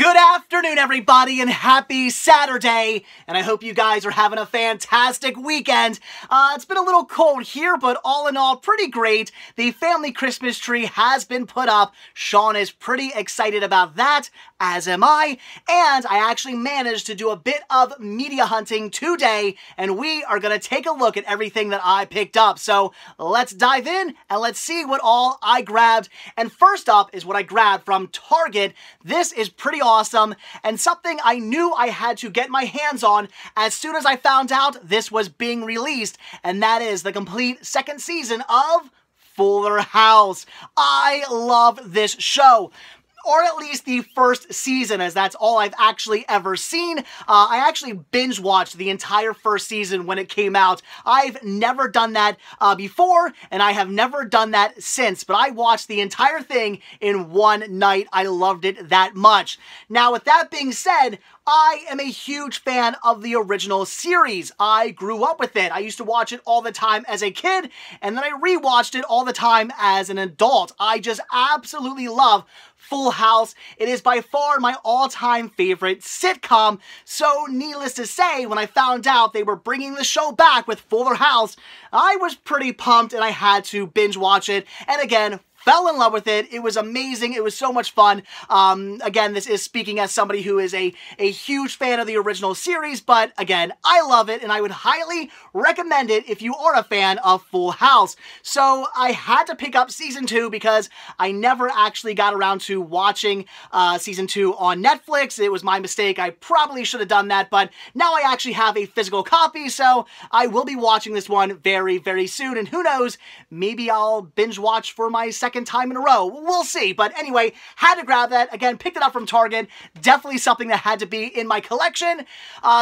Good afternoon, everybody, and happy Saturday, and I hope you guys are having a fantastic weekend. It's been a little cold here, but all in all, pretty great. The family Christmas tree has been put up. Sean is pretty excited about that, as am I, and I actually managed to do a bit of media hunting today, and we are going to take a look at everything that I picked up. So let's dive in, and let's see what all I grabbed. And first up is what I grabbed from Target. This is pretty awesome, and something I knew I had to get my hands on as soon as I found out this was being released, and that is the complete second season of Fuller House. I love this show. Or at least the first season, as that's all I've actually ever seen. I actually binge-watched the entire first season when it came out. I've never done that before, and I have never done that since, but I watched the entire thing in one night. I loved it that much. Now, with that being said, I am a huge fan of the original series. I grew up with it. I used to watch it all the time as a kid, and then I rewatched it all the time as an adult. I just absolutely love Full House. It is by far my all-time favorite sitcom, so needless to say, when I found out they were bringing the show back with Fuller House, I was pretty pumped and I had to binge watch it, and again, fell in love with it. It was amazing. It was so much fun. Again, this is speaking as somebody who is a huge fan of the original series, but again, I love it, and I would highly recommend it if you are a fan of Full House. So I had to pick up Season 2 because I never actually got around to watching Season 2 on Netflix. It was my mistake. I probably should have done that, but now I actually have a physical copy, so I will be watching this one very, very soon, and who knows, maybe I'll binge watch for my second time in a row. We'll see. But anyway, had to grab that. Again, picked it up from Target. Definitely something that had to be in my collection.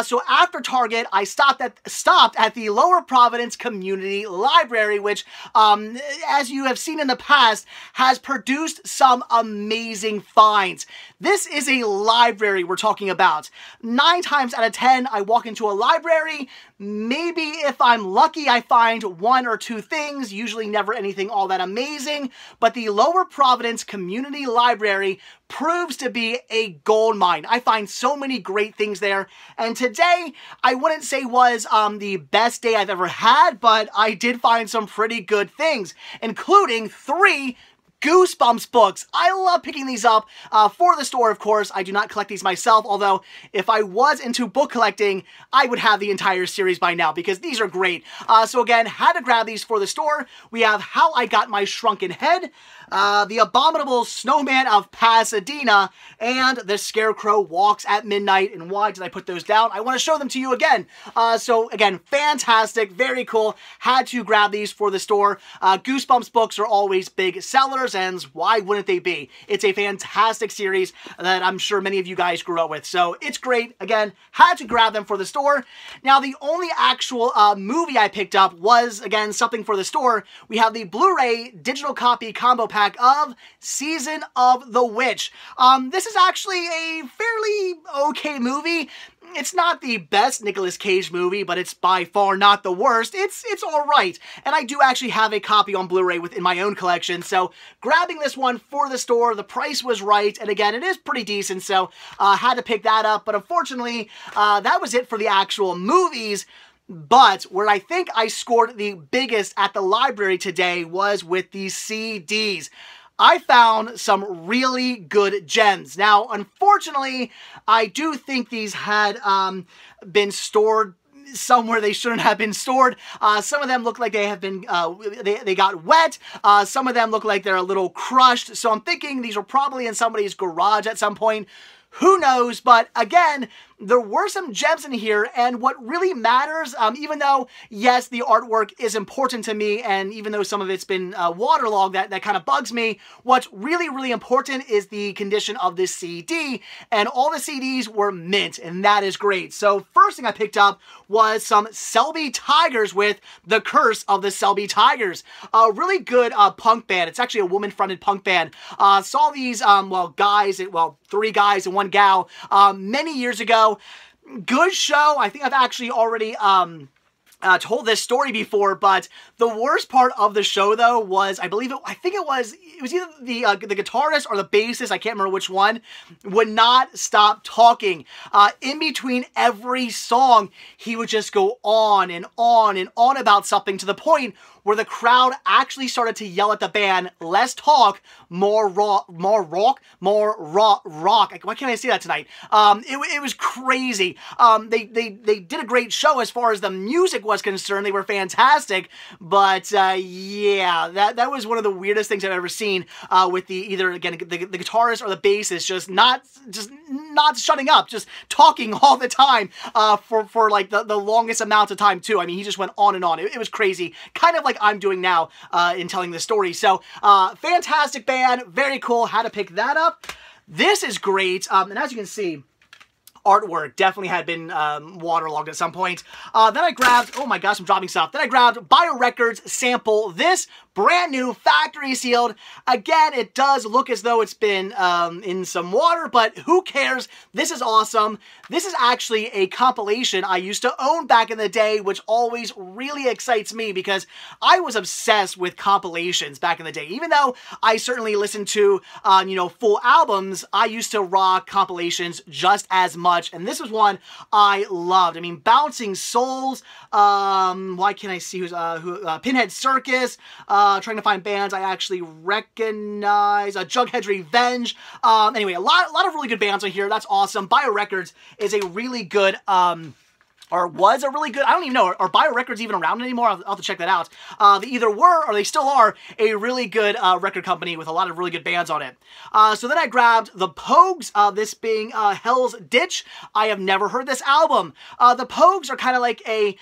So after Target, I stopped at the Lower Providence Community Library, which, as you have seen in the past, has produced some amazing finds. This is a library we're talking about. 9 times out of 10, I walk into a library. Maybe if I'm lucky, I find 1 or 2 things, usually never anything all that amazing, but the Lower Providence Community Library proves to be a gold mine. I find so many great things there, and today, I wouldn't say was the best day I've ever had, but I did find some pretty good things, including 3 Goosebumps books. I love picking these up for the store, of course. I do not collect these myself, although if I was into book collecting, I would have the entire series by now because these are great. So again, had to grab these for the store. We have How I Got My Shrunken Head, The Abominable Snowman of Pasadena, and The Scarecrow Walks at Midnight. And why did I put those down? I want to show them to you again. So again, fantastic, very cool. Had to grab these for the store. Goosebumps books are always big sellers, and why wouldn't they be? It's a fantastic series that I'm sure many of you guys grew up with, so it's great. Again, had to grab them for the store. Now, the only actual movie I picked up was, again, something for the store. We have the Blu-ray digital copy combo pack of Season of the Witch. This is actually a fairly okay movie. It's not the best Nicolas Cage movie, but it's by far not the worst. It's alright. And I do actually have a copy on Blu-ray within my own collection, so grabbing this one for the store, the price was right, and again, it is pretty decent, so had to pick that up, but unfortunately, that was it for the actual movies. But where I think I scored the biggest at the library today was with the CDs. I found some really good gems. Now, unfortunately, I do think these had been stored somewhere they shouldn't have been stored. Some of them look like they have been, they got wet. Some of them look like they're a little crushed. So I'm thinking these are probably in somebody's garage at some point. Who knows? But again, there were some gems in here, and what really matters, even though, yes, the artwork is important to me, and even though some of it's been waterlogged, that kind of bugs me, what's really, really important is the condition of this CD, and all the CDs were mint, and that is great. So first thing I picked up was some Selby Tigers with The Curse of the Selby Tigers. A really good punk band. It's actually a woman-fronted punk band. Saw these, well, 3 guys and 1 gal, many years ago. Good show. I think I've actually already told this story before, but the worst part of the show, though, was, I think it was either the guitarist or the bassist, I can't remember which one, would not stop talking. In between every song, he would just go on and on and on about something, to the point where the crowd actually started to yell at the band, "Less talk, more rock, more rock, more rock." Why can't I say that tonight? It was crazy. They did a great show as far as the music was concerned. They were fantastic, but yeah, that was one of the weirdest things I've ever seen, with either again the guitarist or the bassist just not shutting up, just talking all the time, for like the longest amount of time too. I mean, he just went on and on. It was crazy, kind of like I'm doing now in telling this story. So fantastic band, very cool. Had to pick that up. This is great, and as you can see, artwork definitely had been waterlogged at some point. Then I grabbed, oh my gosh, I'm dropping stuff. Then I grabbed Bio Records sample. This brand new, factory sealed. Again, it does look as though it's been in some water, but who cares? This is awesome. This is actually a compilation I used to own back in the day, which always really excites me because I was obsessed with compilations back in the day. Even though I certainly listened to, you know, full albums, I used to rock compilations just as much, and this was one I loved. I mean, Bouncing Souls, why can't I see Pinhead Circus, trying to find bands I actually recognize, Jughead's Revenge, anyway, a lot of really good bands on here. That's awesome. Bio Records is a really good, or was a really good, I don't even know, are Bio Records even around anymore? I'll have to check that out. They either were, or they still are, a really good record company with a lot of really good bands on it. So then I grabbed the Pogues, this being Hell's Ditch. I have never heard this album. The Pogues are kind of like a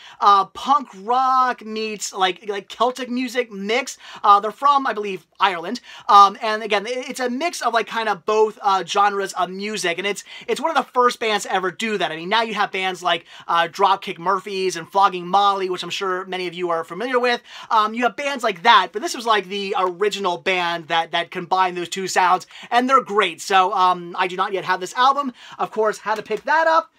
punk rock meets like Celtic music mix. They're from, I believe, Ireland. And again, it's a mix of like kind of both genres of music, and it's one of the first bands to ever do that. I mean, now you have bands like Dropkick Murphys and Flogging Molly, which I'm sure many of you are familiar with. You have bands like that, but this was like the original band that combined those two sounds, and they're great. So I do not yet have this album. Of course, had to pick that up.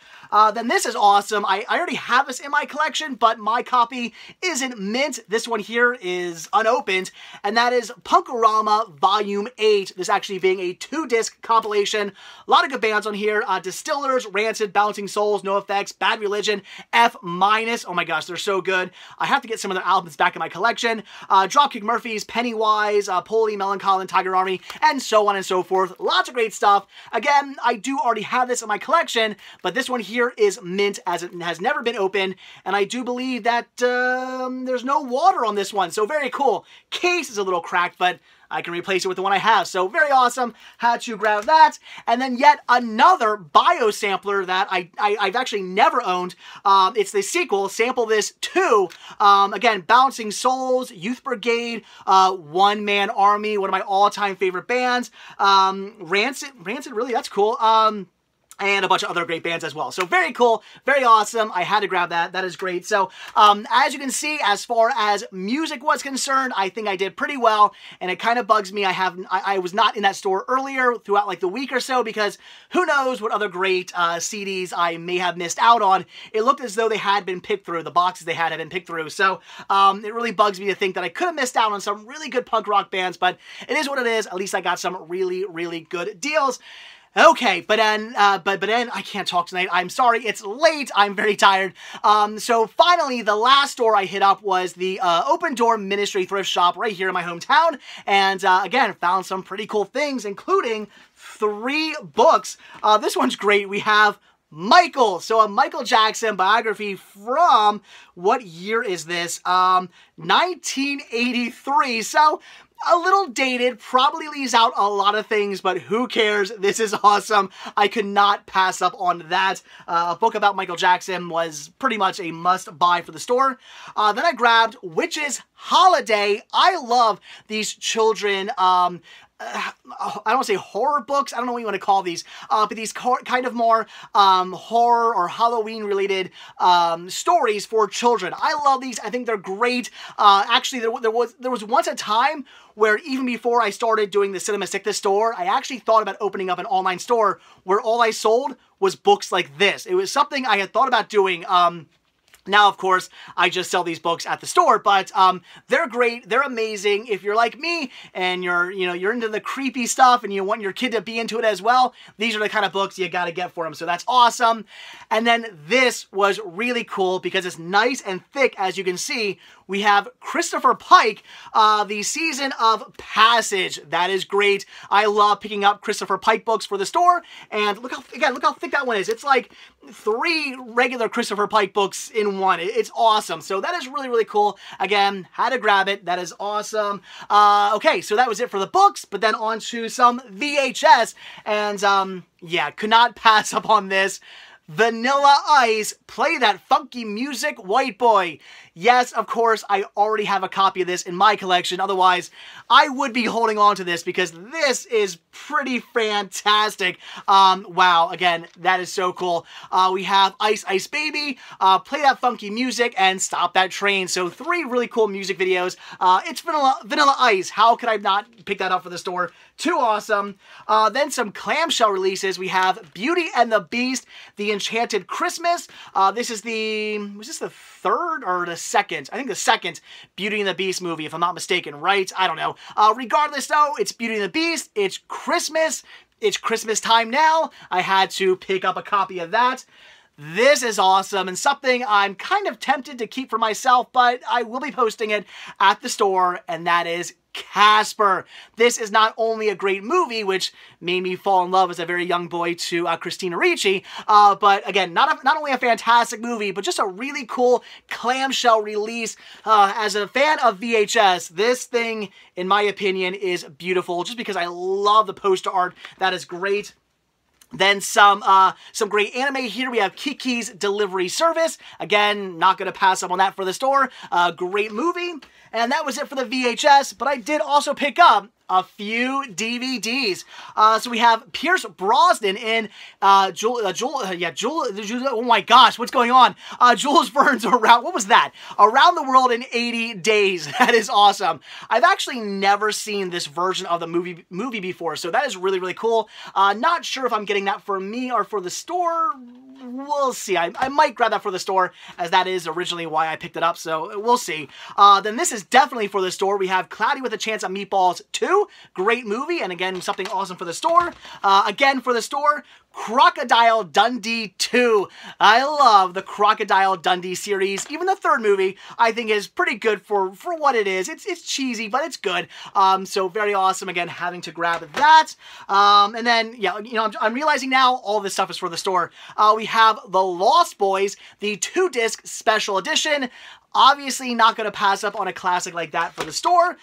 Then this is awesome. I already have this in my collection, but my copy isn't mint. This one here is unopened, and that is Punk-O-Rama Volume 8. This actually being a 2-disc compilation. A lot of good bands on here. Distillers, Rancid, Bouncing Souls, NoFX, Bad Religion, F-. Oh my gosh, they're so good. I have to get some of their albums back in my collection. Dropkick Murphys, Pennywise, Polly, Melancholy, Tiger Army, and so on and so forth. Lots of great stuff. Again, I do already have this in my collection, but this one here is mint, as it has never been opened, and I do believe that there's no water on this one, so very cool. Case is a little cracked, but I can replace it with the one I have, so very awesome. Had to grab that. And then yet another Bio sampler that I've actually never owned. It's the sequel, Sample This 2. Again, Bouncing Souls, Youth Brigade, One Man Army, one of my all-time favorite bands. Rancid, really, that's cool. And a bunch of other great bands as well. So very cool, very awesome. I had to grab that. That is great. So as you can see, as far as music was concerned, I think I did pretty well. And it kind of bugs me. I was not in that store earlier throughout like the week or so, because who knows what other great CDs I may have missed out on. It looked as though they had been picked through. The boxes they had been picked through. So it really bugs me to think that I could have missed out on some really good punk rock bands, but it is what it is. At least I got some really, really good deals. Okay, but then I can't talk tonight. I'm sorry, it's late. I'm very tired. So finally, the last store I hit up was the Open Door Ministry thrift shop right here in my hometown. And again, found some pretty cool things, including 3 books. This one's great. We have Michael. So a Michael Jackson biography from, what year is this? 1983. So a little dated, probably leaves out a lot of things, but who cares? This is awesome. I could not pass up on that. A book about Michael Jackson was pretty much a must-buy for the store. Then I grabbed Witch's Holiday. I love these children, I don't want to say horror books. I don't know what you want to call these, but these kind of more horror or Halloween related stories for children. I love these. I think they're great. Actually, there was once a time where even before I started doing the Cinema Sickness store, I actually thought about opening up an online store where all I sold was books like this. It was something I had thought about doing. Now, of course, I just sell these books at the store, but they're great. They're amazing. If you're like me and you're into the creepy stuff and you want your kid to be into it as well, these are the kind of books you got to get for them. So that's awesome. And then this was really cool because it's nice and thick, as you can see. We have Christopher Pike, the Season of Passage. That is great. I love picking up Christopher Pike books for the store. And look how thick that one is. It's like 3 regular Christopher Pike books in one. It's awesome. So that is really, really cool. Again, had to grab it. That is awesome. Okay, so that was it for the books, but then on to some VHS. And yeah, could not pass up on this. Vanilla Ice, Play That Funky Music, White Boy. Yes, of course, I already have a copy of this in my collection. Otherwise, I would be holding on to this because this is pretty fantastic. Wow, again, that is so cool. We have Ice Ice Baby, Play That Funky Music, and Stop That Train. So 3 really cool music videos. It's Vanilla Ice. How could I not pick that up for the store? Too awesome. Then some clamshell releases. We have Beauty and the Beast, The Enchanted Christmas. Was this the 3rd or the 2nd? I think the 2nd Beauty and the Beast movie, if I'm not mistaken, right? I don't know. Regardless, though, it's Beauty and the Beast. It's Christmas. It's Christmas time now. I had to pick up a copy of that. This is awesome and something I'm kind of tempted to keep for myself, but I will be posting it at the store, and that is Casper. This is not only a great movie, which made me fall in love as a very young boy to Christina Ricci, but again, not only a fantastic movie, but just a really cool clamshell release. As a fan of VHS, this thing, in my opinion, is beautiful, just because I love the poster art. That is great. Then some great anime here. We have Kiki's Delivery Service. Again, not going to pass up on that for the store. Great movie. And that was it for the VHS, but I did also pick up a few DVDs. So we have Pierce Brosnan in oh my gosh, what's going on? Jules Verne's what was that? Around the World in 80 Days. That is awesome. I've actually never seen this version of the movie before, so that is really, really cool. Not sure if I'm getting that for me or for the store. We'll see. I might grab that for the store, as that is originally why I picked it up, so we'll see. Then this is definitely for the store. We have Cloudy with a Chance of Meatballs 2. Great movie, and again, something awesome for the store. Again, for the store, Crocodile Dundee 2. I love the Crocodile Dundee series. Even the 3rd movie, I think, is pretty good for what it is. It's cheesy, but it's good. So very awesome, again, having to grab that. And then, yeah, I'm realizing now all this stuff is for the store. We have The Lost Boys, the 2-disc special edition. Obviously not going to pass up on a classic like that for the store.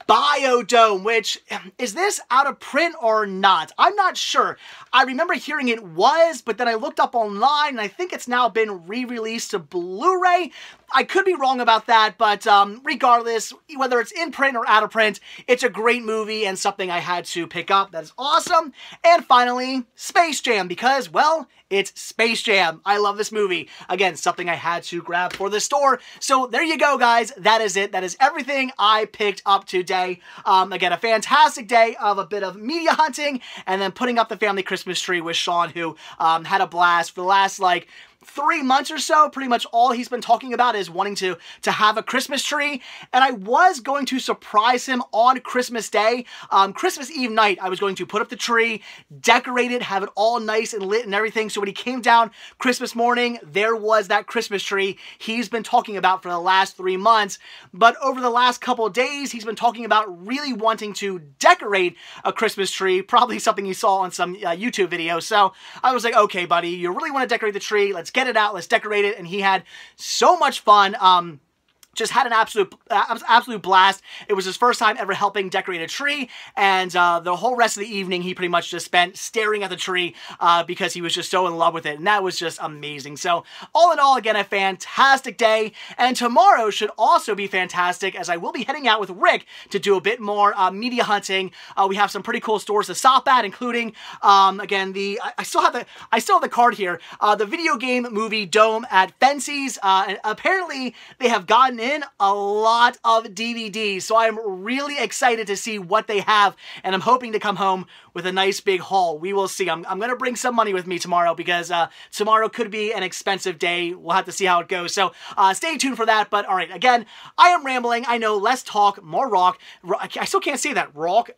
Biodome, which, is this out of print or not? I'm not sure. I remember hearing it was, but then I looked up online and I think it's now been re-released to Blu-ray. I could be wrong about that, but regardless, whether it's in print or out of print, it's a great movie and something I had to pick up. That is awesome. And finally, Space Jam, because, well, it's Space Jam. I love this movie. Again, something I had to grab for the store. So there you go, guys. That is it. That is everything I picked up today. Again, a fantastic day of a bit of media hunting and then putting up the family Christmas tree with Sean, who had a blast for the last, 3 months or so. Pretty much all he's been talking about is wanting to have a Christmas tree, and I was going to surprise him on Christmas Day. Christmas Eve night, I was going to put up the tree, decorate it, have it all nice and lit and everything, so when he came down Christmas morning, there was that Christmas tree he's been talking about for the last 3 months. But over the last couple of days, he's been talking about really wanting to decorate a Christmas tree, probably something he saw on some YouTube video. So I was like, okay, buddy, you really want to decorate the tree? Let's get it out, let's decorate it. And he had so much fun. Just had an absolute blast. It was his first time ever helping decorate a tree, and the whole rest of the evening he pretty much just spent staring at the tree because he was just so in love with it, and that was just amazing. So all in all, again, a fantastic day, and tomorrow should also be fantastic, as I will be heading out with Rick to do a bit more media hunting. We have some pretty cool stores to stop at, including again, I still have the card here, the video game movie Dome at Fences. And apparently they have gotten in a lot of DVDs, so I'm really excited to see what they have, and I'm hoping to come home with a nice big haul. We will see. I'm going to bring some money with me tomorrow because tomorrow could be an expensive day. We'll have to see how it goes. So stay tuned for that. But all right, again, I am rambling. I know, less talk, more rock. I still can't say that. Rock?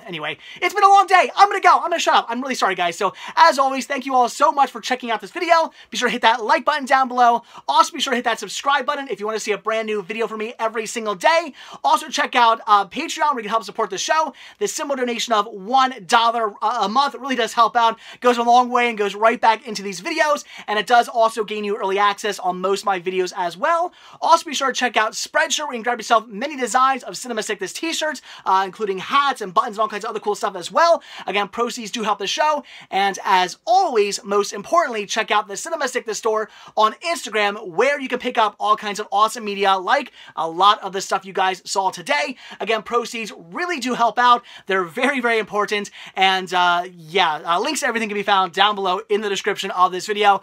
Anyway, it's been a long day. I'm going to go. I'm going to shut up. I'm really sorry, guys. So as always, thank you all so much for checking out this video. Be sure to hit that like button down below. Also, be sure to hit that subscribe button if you want to see a brand new video from me every single day. Also, check out Patreon where you can help support the show. The simple donation of $1 a month really does help out. Goes a long way and goes right back into these videos, and it does also gain you early access on most of my videos as well. Also, be sure to check out Spreadshirt where you can grab yourself many designs of Cinema Sickness t-shirts, including hats and buttons and all kinds of other cool stuff as well. Again, proceeds do help the show. And as always, most importantly, check out the Cinema Sickness store on Instagram where you can pick up all kinds of awesome media like a lot of the stuff you guys saw today. Again, proceeds really do help out. They're very, very important. And yeah, links to everything can be found down below in the description of this video.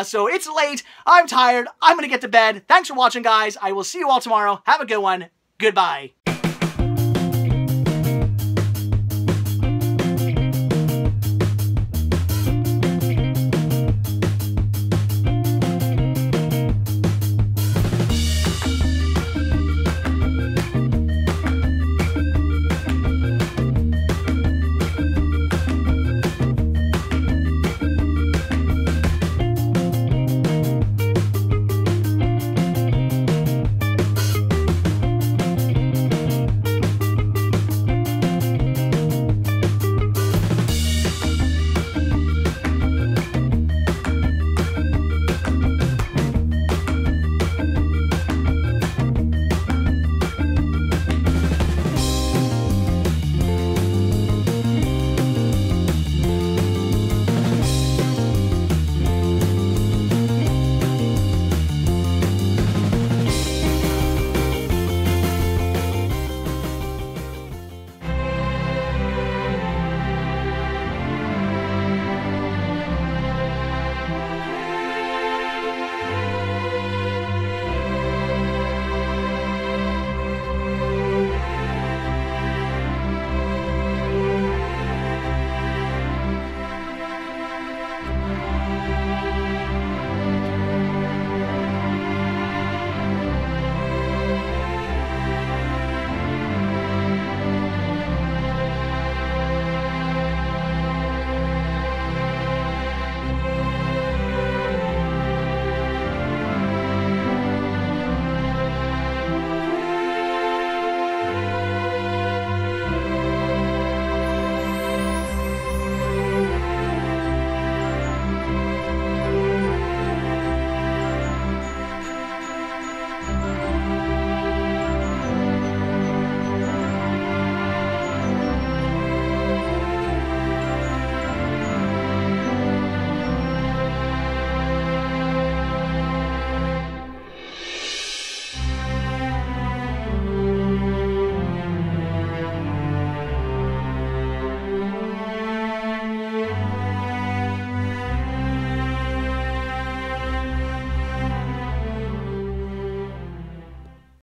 So it's late. I'm tired. I'm going to get to bed. Thanks for watching, guys. I will see you all tomorrow. Have a good one. Goodbye.